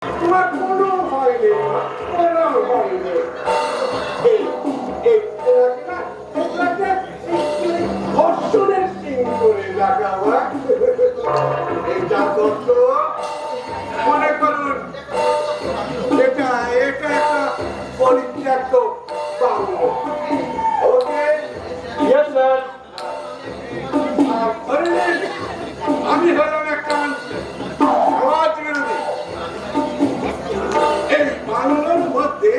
তোমার কোনো ভয় নেই, কোনো ভয় নেই। ধর্ষণের সিং করে লাগাবা এটা তথ্য মনে করুন এটা একটা পরিত্যক্ত বাংলো। ওকে, আমি হলাম একটা সমাজ বিরোধী। এই বাংলার মধ্যে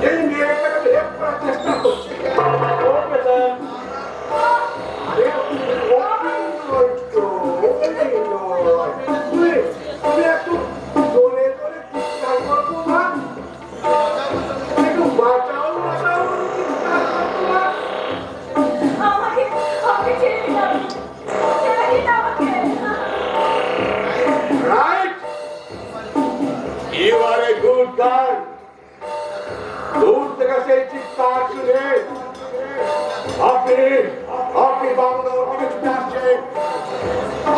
এই মেয়েটাকে রেপ করার চেষ্টা করছে। তুমি একটু জোরে জোরে চিৎকার করবো না, একটু বাঁচাও বাঁচাও চিৎকার করবো না। Right? You are a good girl. দূর থেকে সেই চিৎকার শুনে আপনি বাংলা থেকে ছুটে আসছেন,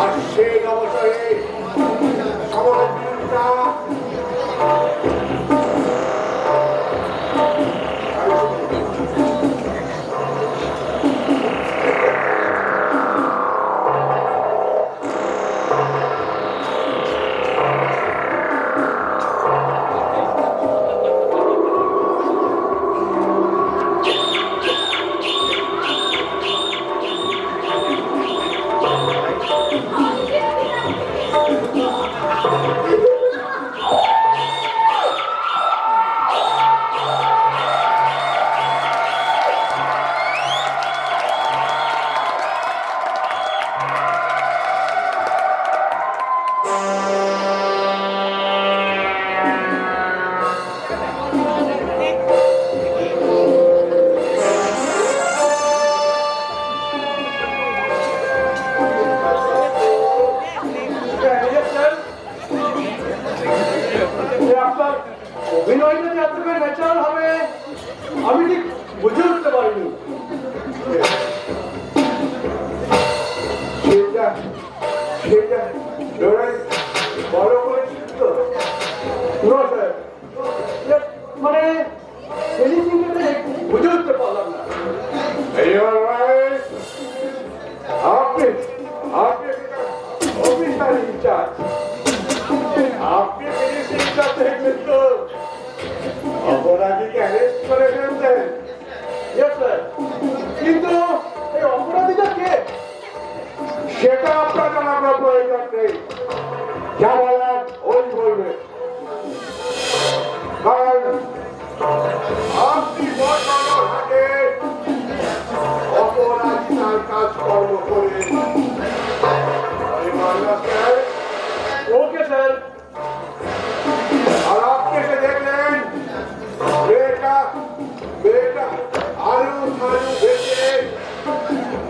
আর সেই অবসরে সমাজ বিরোধিতা অভিনয়টা যে এতটা ন্যাচারাল হবে আমি ঠিক বুঝে উঠতে পারিনি। সেটা বড় করেছিল তো মানে বুঝে উঠতে পারলাম না। আপনি অফিসার ইনচার্জ, আপনি ফিনিশিংটা দেখলেন তো অপরাধীকে অ্যারেস্ট করে ফেলতেন। কিন্তু এই অপরাধীটা কে সেটা আপনার জানার প্রয়োজন নেই, যা বলার ওই বলবে। কারণ আপনি বর্তমান হাতে অপরাধী তার কাজকর্ম করে। ওকে স্যার, আর আপনি এসে দেখলেন মেয়েটা আলু থালু ভেসে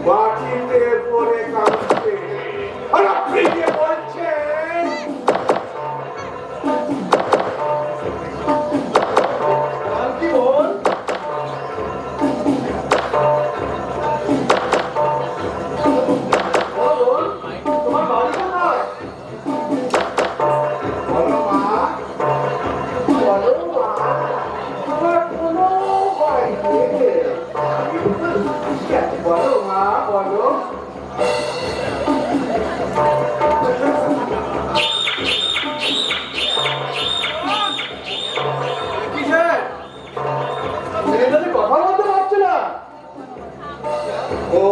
মাটিতে পড়ে কাঁদছে, আর আপনি যে বলছেন কি বল তোমার বাড়ি কোথায়? বলো মা, তোমার কোনো ভয় নেই। বলো মা, বলো। কথা বলতে পারছে না। ও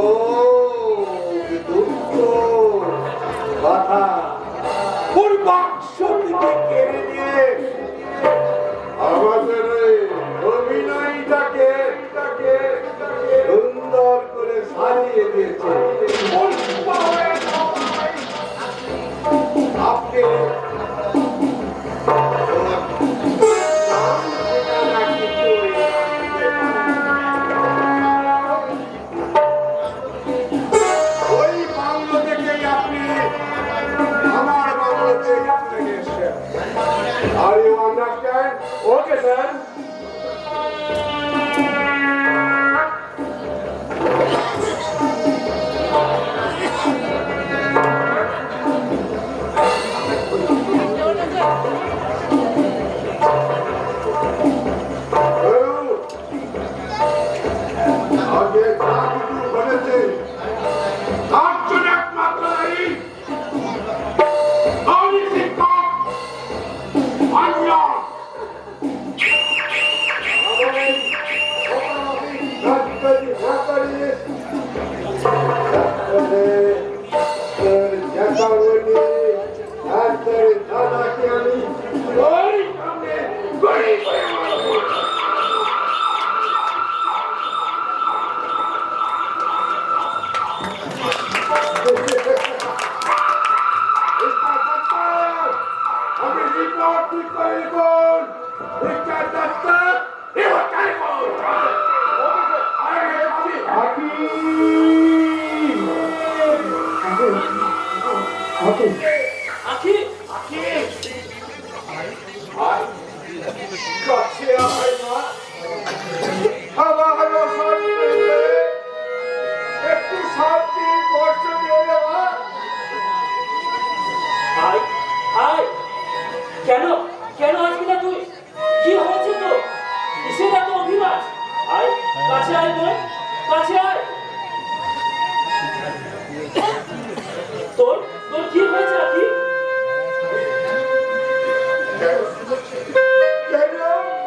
কথা ওই বাক্স থেকে কেড়ে নিয়ে আমাদের অভিনয়টাকে সুন্দর করে সাজিয়ে দিয়েছে। আপনি ওই বাংলো থেকে আপনি আমার বাংলোতে চলে এসেছেন। Are you understand? Okay, sir. Plot ঠিক করে লিখুন ভিক্ষার দত্তা এবার টেলিফোন আখি কাছে আয় না আমার একটু শান্তি বর্ষ দিয়ে দেওয়া আয় আয় কেন কেন আসবি না তুই কি হয়েছে তো কিসের এত অভিমান আয় কাছে আয় বোন কাছে আয় তোর তোর কি হয়েছে আখি কেন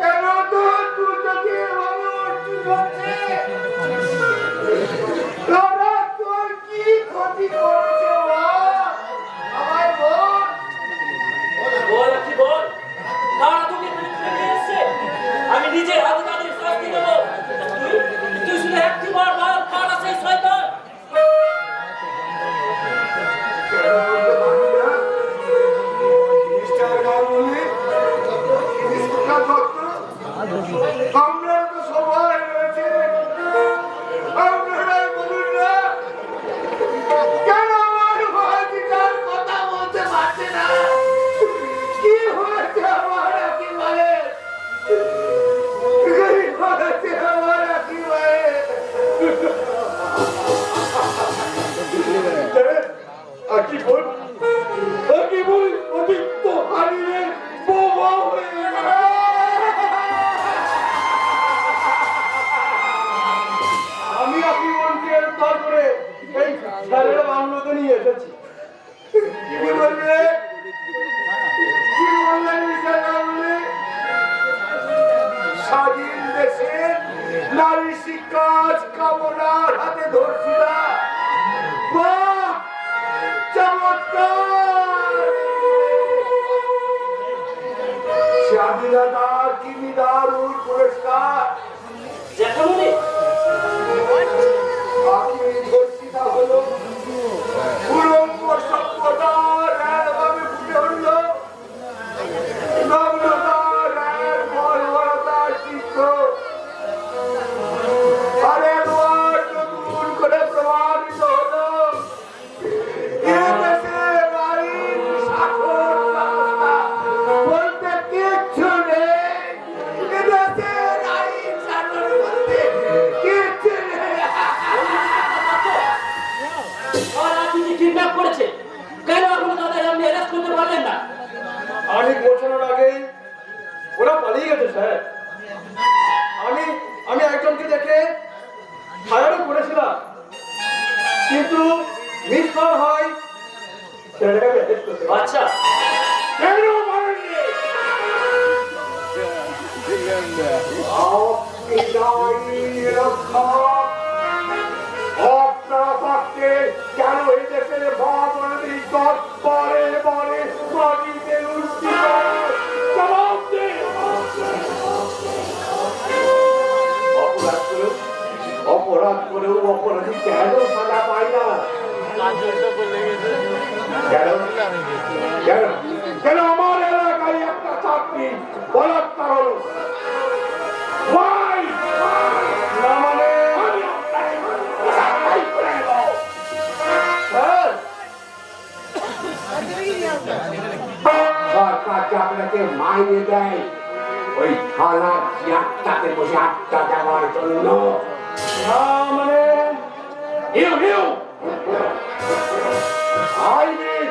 কেন তো তুই যদি এভাবে অর্থিত হচ্ছে দাদা তোর কি ক্ষতি করেছে আমার বোন বল আখি বল কারা তোকে নিয়ে এসছে আমি নিজের হাতে তাদের শাস্তি দেবো তুই তুই শুধু একটি বার বল কারা সেই শয়তান আমরা তো সবাই রয়েছে আপনারা বলুন না কেন আমার ভাইটার কথা বলতে পারছে না কি হয়েছে আমার একেবারে হয়েছে আমার একেবারে কি বল কি বল অতিরিক্ত হারিয়ে বোমা হয়ে গেল আমি আপনি পার করে এই ছেলেরা বাংলোতে নিয়ে এসেছি কি বলবে কি বললেন স্বাধীন দেশের নারী শিক্ষা কামনার হাতে ধরছি না বাহ চমৎকার স্বাধীনতার কি দারুণ পুরস্কার যেখানে বাকি ধর্ষিতা হলো উলঙ্গ সভ্যতার ভাবে ফুটে উঠল নগ্নতার বর্বরতার চিত্র আর একবার নতুন করে প্রমাণিত হলো এ দেশে নারীর শাসন ব্যবস্থা বলতে কিচ্ছু নেই এ দেশে নারীর শাসন বলতে কিচ্ছু নেই আর আপনি কিডন্যাপ করেছে কেন এখনো তাদের আপনি অ্যারেস্ট করতে পারলেন না অনেক বছরের আগেই ওরা পালিয়ে গেছে স্যার আমি আমি একজনকে দেখে ফায়ারও করেছিলাম কিন্তু মিস কল হয় ছেলেটাকে arrest করতে পারি। আচ্ছা কেন মারেননি আপনি নারীর রক্ষক আপনারা থাকতে কেন এই দেশের ভাবনার ইজ্জত পরে পরে মাটিতে লুটতি জবাব দিন অপরাধ করেও অপরাধী কেন সাজা পায় না কেন কেন কেন আমার এলাকায় একটা চাকরি বলাৎকার হলো Why? না মানে আমি আপনাকে কোথায় করে দেব স্যার সরকার যে আপনাকে মাইনে দেয় ওই থানার চেয়ারটাতে বসে আড্ডা দেওয়ার জন্য না মানে হিউ হিউ আইবিন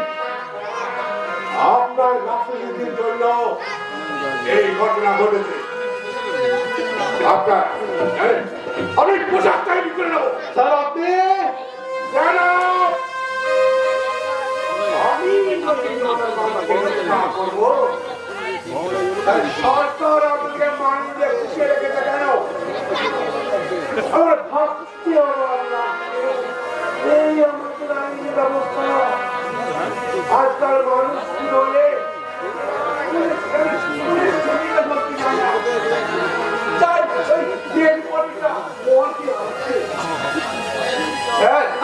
আপনার গাফিলতির জন্য এই ঘটনা ঘটেছে আপনার জানেন আমি পোশাক তৈরি করে নেবো স্যার আপনি কেন আমি করবো সরকার আপনাকে মাইনে খুশিয়ে রেখেছে কেন আমার ভাবতে এই আমাদের আইনি ব্যবস্থা আজকাল মানুষ কি বলে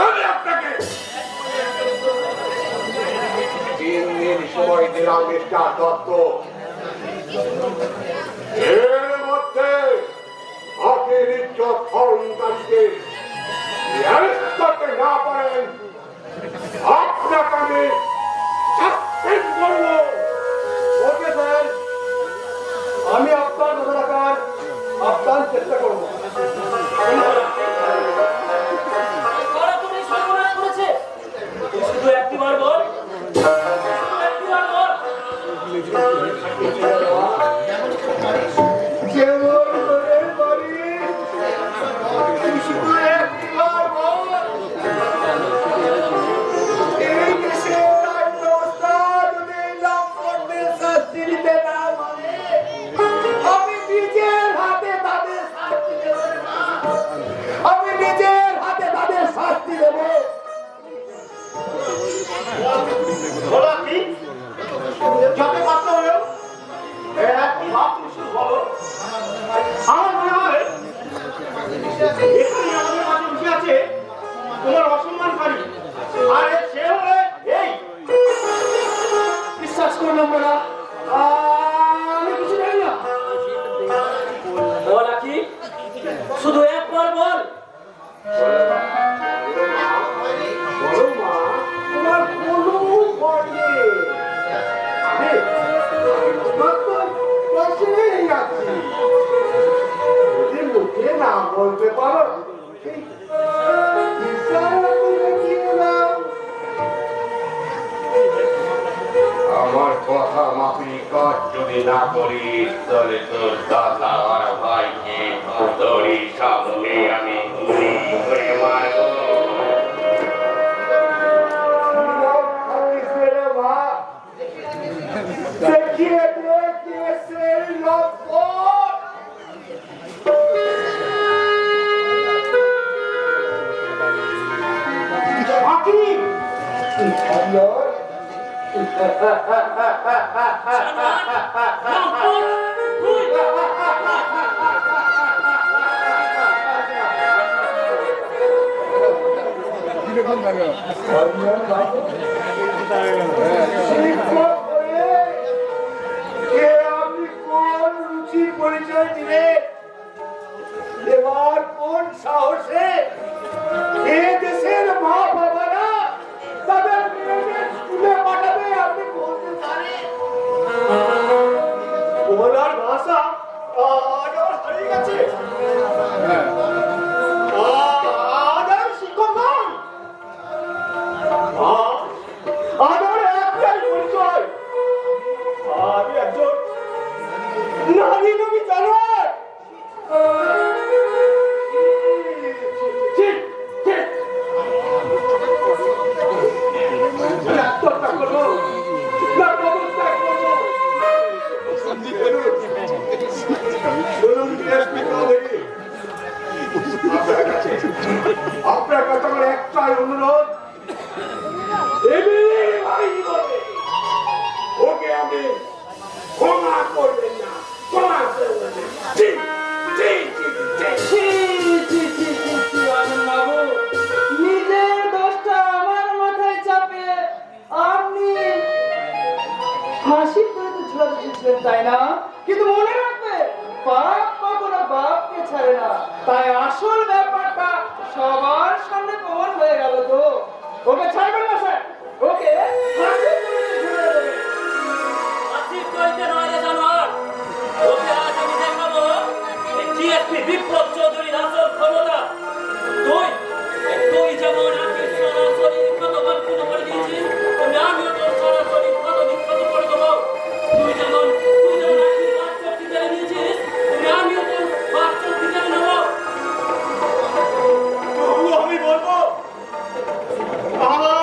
আমি আপনাকে 3 দিন সময় দিলাম মিস্টার দত্ত এর মধ্যে অতিরিক্ত ফলনকারীকে অ্যারেস্ট করতে না পারেন আপনাকে আমি সাসপেন্ড করবো। ওকে স্যার, আমি আপনার কথা রাখার আপ্রাণ চেষ্টা করবো। ওরা তুমি সর্বনাশ করেছে। তুই শুধু একটিবার বল, একটিবার বল। কেমন করে পারিস? তুই শুধু একবার বল। এই দেশের আইন ব্যবস্থা যদি এই লম্পটদের শাস্তি দিতে না পারে, আমি নিজের হাতে তাদের শাস্তি দেব না। আমি নিজের হাতে তাদের শাস্তি দেব। বলা কি যত মাত্র হলেও একটি ভাব তুমি শুধু বলো। আমার মনে হয় এখানে আমাদের মাঝে বসে আছে তোমার অসম্মানকারী, আর সে হলে এই। বিশ্বাস করুন আপনারা, আমি কিছু জানি না। বলা কি? শুধু একবার বল। বলো মা, তোমার কোনো ভয় নেই। তোমার তো পাশেই আছি। যদি মুখে না বলতে পারো, ইশারা করে দিয়ে দাও। আমার কথা মাফি কাজ যদি না করিস তাহলে তোর দাদা আর ভাইকে তোরই সামনে আমি গুলি করে মারবো। লোক থাকিস রে মা। দেখিয়ে দে কেসের লম্পট। হাকিম, আল্লাহ, শিক্ষক হয়ে কে আপনি কোন রুচির পরিচয় দিলে? এবার কোন সাহসে এ দেশের মা বাবারা তাদের মেয়েদের স্কুলে পাঠাবে আপনি বলতে পারেন? বলার ভাষা আজ আমার হারিয়ে গেছে। আজ আমি শিক্ষক নই। আজ আমার একটাই পরিচয়, আমি একজন নারী নবী জানোয়ার। ঠিক, ঠিক। আত্মহত্যা করবো না পদত্যাগ করবো? আপনার কাছে আমার একটাই অনুরোধ, ওকে আপনি ক্ষমা করবেন না, ক্ষমা করবেন না। ঠিক, ঠিক, ঠিক, ঠিক। বাবু, নিজের দোষটা আমার মাথায় চাপে আপনি হাসি করে তো ঝুলা দিচ্ছিলেন, তাই না? কিন্তু মনে রাখবে, বাপ কখনো বাপকে ছাড়ে না। তাই আসল ব্যাপারটা সবার সামনে প্রমাণ হয়ে গেল তো। ওকে ছাড়বেন না স্যার, ওকে হাসি করে ঝুলে দেবেন। আসিফ তৈতে নয় রে জানোয়ার। ওকে আজ আমি দেখাবো এই টিএসপি বিপ্লব চৌধুরীর আসল ক্ষমতা। তুই যেমন আগে সরাসরি বিখ্যাতবান খুন করে দিয়েছিস, তেমনি আমিও তোর সরাসরি বিখ্যাত করে দেবো। তুই যেমন আগে বাচ্চাটি কেড়ে নিয়েছিস, তেমনি আমিও তোর বাচ্চাটি কেড়ে নেবো। তবু আমি বলবো, আমার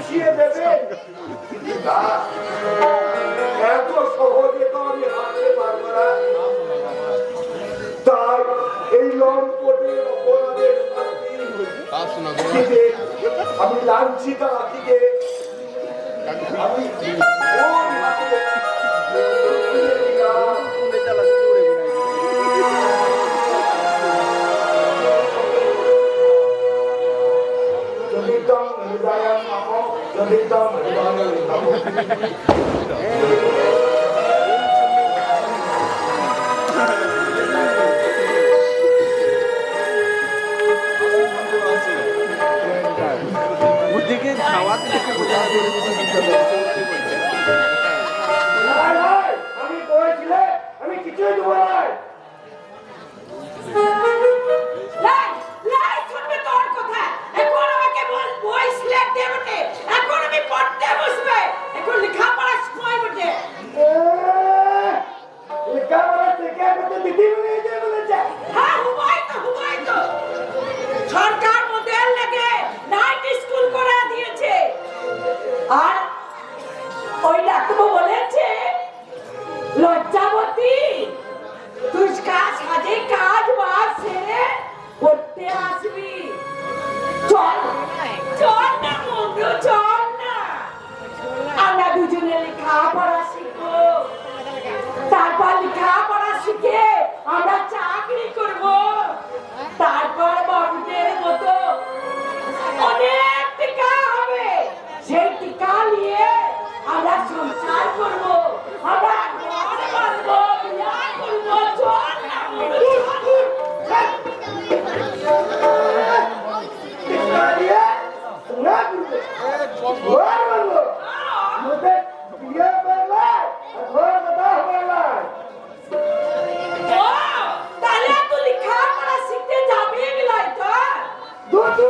পুষিয়ে দেবেন তা এত সহজে তো আমি হারতে পারবো না। তাই এই লম্পটের অপরাধের শাস্তি আমি লাঞ্ছিত হাতিকে আমি ওর হাতে তুলে দিলাম। Jaditam hidayam namo, jaditam hidayam namo. বুদ্ধিকে খাওয়াতে দেখে বোঝা আমি করেছিলে আমি কিছুই দেবো না। সরকার মডেল লেগে নাইট স্কুল করে দিয়েছে আর ওই ডাক্তার বলেছে লজ্জাবতী তুই কাজ সাজে কাজ বাজ সেরে পড়তে আসবি চল চল না মন্দির চল না আমরা দুজনে লেখাপড়া শিখবো তারপর লেখাপড়া শিখে আমরা চাকরি করব তারপর বাবুদের মতো অনেক টিকা হবে সেই টিকা নিয়ে আমরা সংসার করব আমরা ঘর বাঁধবো বিয়া করবো চল না তাহলে তুই লেখাপড়া শিখতে যাবি গেলাই তো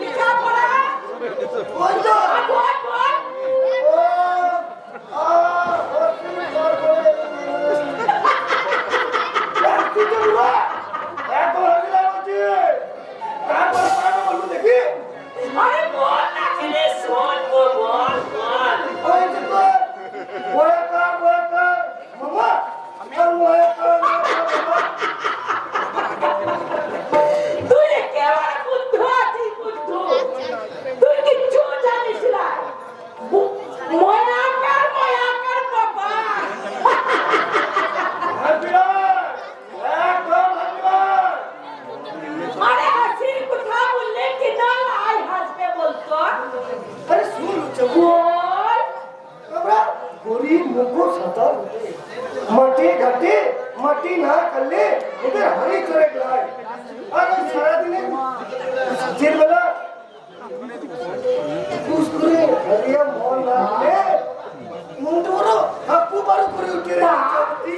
লেখাপড়া আরে বল না খেলে শোন বল তুই একেবারে বুদ্ধ আছিস বুদ্ধ তুই কিচ্ছু জানিস না ময়াকার বাবা আরে হাসির কথা বললে কি না আই হাসবে বলতো বল गरीब मुको सता मटे घटे मटी ना कल्ले उधर हरी चले गए अगर सारा दिन चिर बला कुस्कुरे हरिया मोहन लाले मुंडोरो हप्पू बारू करे उठे रे चलती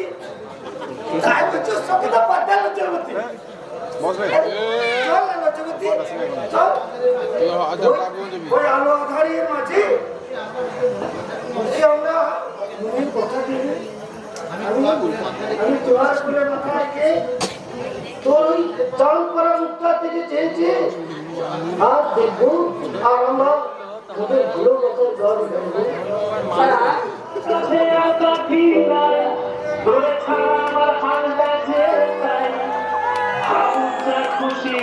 काय बच्चो सबदा बदल चलती बस भाई चल ना चलती चल कोई आलो आधारी माजी আমরা মনে কথা দিই আমি তোমার করে মাথাকে তোর চাল করা মুক্তা থেকে চেয়েছি আর দেখো আর আমরা তোদের ভালো মতো জল দেবো খুশি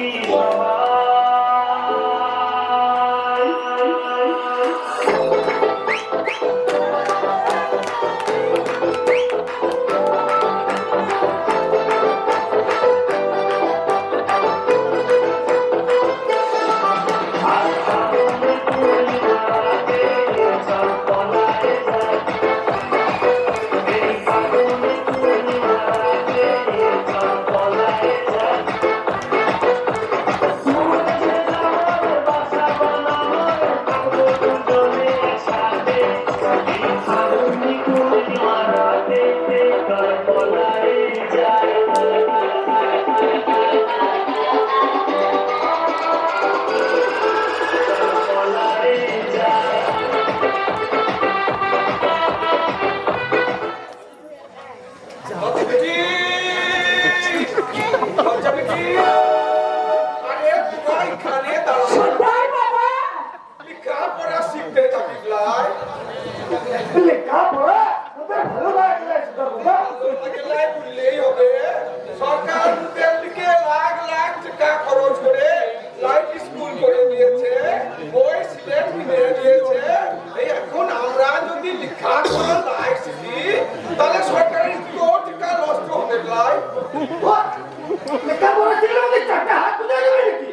লেখাপড়া শিখলে আমাদের চারটা হাত বুঝা যাবে নাকি?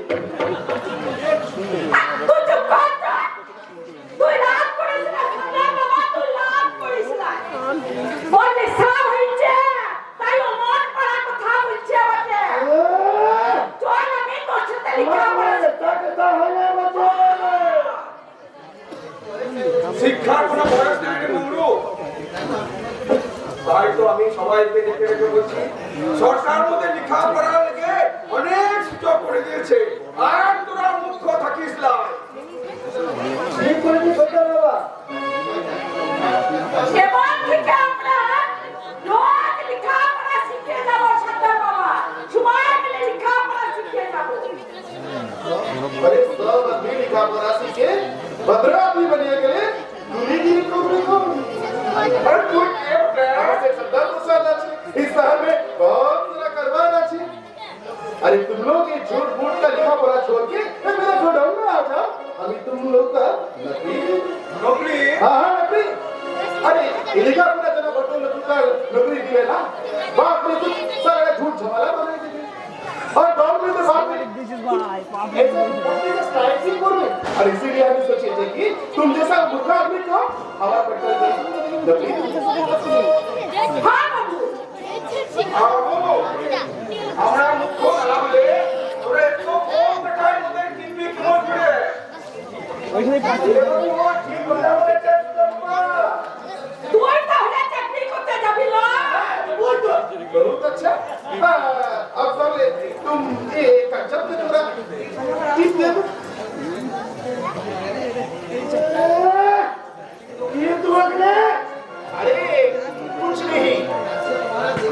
তুই চুপ কর তো। তুই রাগ করিস না, শুনলে বাবা, তুই রাগ করিস না। ওর নেশা হয়েছে, তাই ও মন পড়া কথা বলছে আমাকে। চল আমি তোর সাথে লেখাপড়া শিক্ষার কোনো বয়স নাই রে মঙ্গলু। তাই তো আমি সবাইকে ডেকে ডেকে বলছি, সরকার মধ্যে লেখাপড়ার লেগে অনেক সুযোগ করে দিয়েছে, আর তোরা মুখ্য থাকিস না। ঠিক করেছি সরকার বাবা। এবার থেকে আমরা রোজ লেখাপড়া শিখে যাবো সরকার বাবা। সময় পেলে লেখাপড়া শিখে যাবো। अरे सब आदमी लिखा पढ़ा सीखे 15 आदमी बनिए गए दूरी को अरे तू एक ऐसे सरदार मुसाल अच्छी इस शहर में बहुत सारा करवान अच्छी। अरे तुम लोग ये झूठ मूठ का लिखा पढ़ा छोड़ के मेरा गोडाउन में आ जाओ, अभी तुम लोग का नकली नौकरी हाँ नकली। अरे ये लिखा पढ़ा जना बटो का नौकरी दिए ना बाप ने तो सारा झूठ झमाला बना दी और गाँव में तो बाप ने ऐसे स्ट्राइकिंग करो। और इसीलिए हमें सोचे थे कि तुम जैसा मूर्ख आदमी को हवा पटल दे नकली। हाँ बाबू, আমরা মুখ্য না হলে তোরা একটু কম টাকায় ওদের কিনবি কি বলবে? ঠিক কথা বলেছে তুই তাহলে চাকরি করতে যাবি না? बहुत अच्छा। अब पहले तुम ये जब से थोड़ा टिप दे ये तुम्हारे अरे कुछ नहीं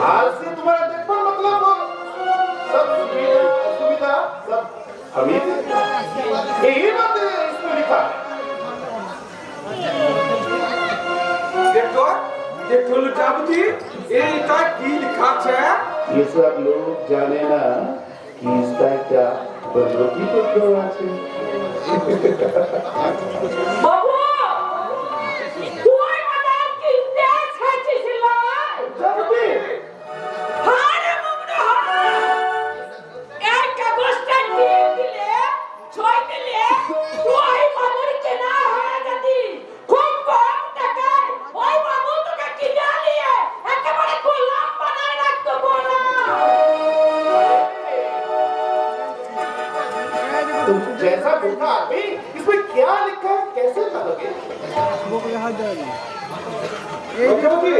हाल से तुम्हारा देखभाल मतलब सब सुविधा सब हमें यही बात है इसमें लिखा দেখো দেখো লুটাবুতি এইটা কি লেখা আছে? ये सब लोग जाने ना कि इसका क्या बदलती तो क्यों আছে বাবু, তুই আমাদের কিনতে এসেছিস না? যাবি হ্যাঁ রে মুমনা, এই কাগজটা দিয়ে দিলে, ছয় দিলে, তুই বাবুর কেনা হয়ে যাবি। খুব কম টাকায় ওই বাবু তোকে কিনে নিয়ে একেবারে গোলাম বানায় রাখতো গোলাম। तुम जैसा भूखा आदमी इसमें क्या लिखा है कैसे पढ़ोगे লজ্জাবতী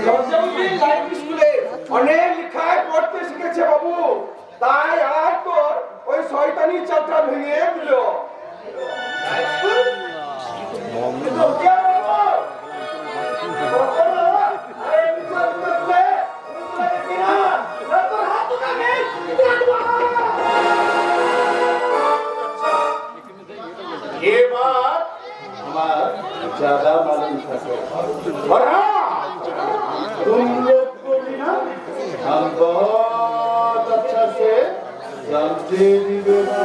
লজ্জাবতী লাইফ স্কুলে অনেক লেখায় পড়তে শিখেছে বাবু, তাই আর তোর ওই শয়তানি চাপটা ভেঙে দিল। तो क्या बोलो अरे ये बात हमारा ज्यादा मालूम था और हाँ तुम लोग को भी ना हम बहुत अच्छा से समझे दिवेना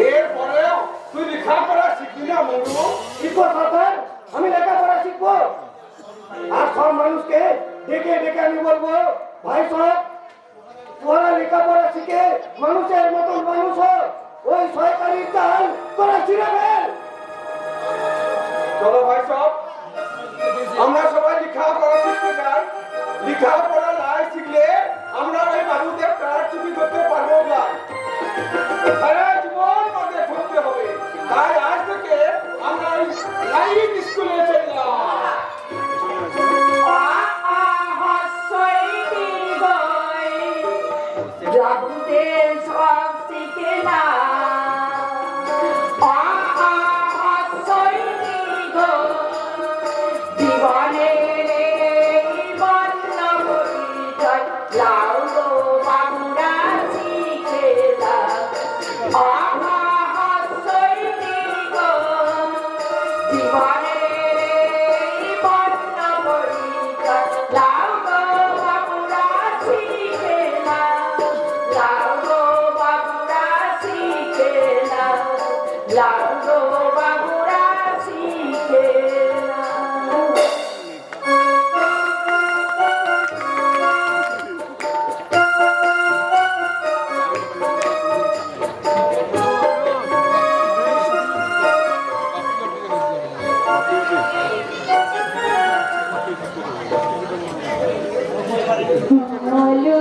এরপরেও তুই লেখাপড়া শিখবি না মঙ্গলু? শিখবো সরকার আমি লেখাপড়া শিখবো আর সব মানুষকে ডেকে ডেকে আমি বলবো ভাই সব তোরা লেখাপড়া শিখে মানুষের মতন মানুষ হোক ওই সরকারি চাল তোরা ছিঁড়ে ফেল চলো ভাই সব আমরা সবাই লেখাপড়া শিখতে যাই। লেখাপড়া নাই শিখলে আমরা ওই বাবুদের প্রাণ চুপি করতে পারবো না, সারা জীবন আমাদের থাকতে হবে। তাই আজ থেকে আমরা লাইভ স্কুলে চললাম। জাদুদের সব শিখে না জীবনের বর্ণ পরিচয় লাউ গো বাবুরা শিখে না জীবনের বর্ণ পরিচয় লাউ গো বাবুরা শিখে না লাউ গো বাবুরা শিখে না লাউ গো বাবুরা শিখে না বলো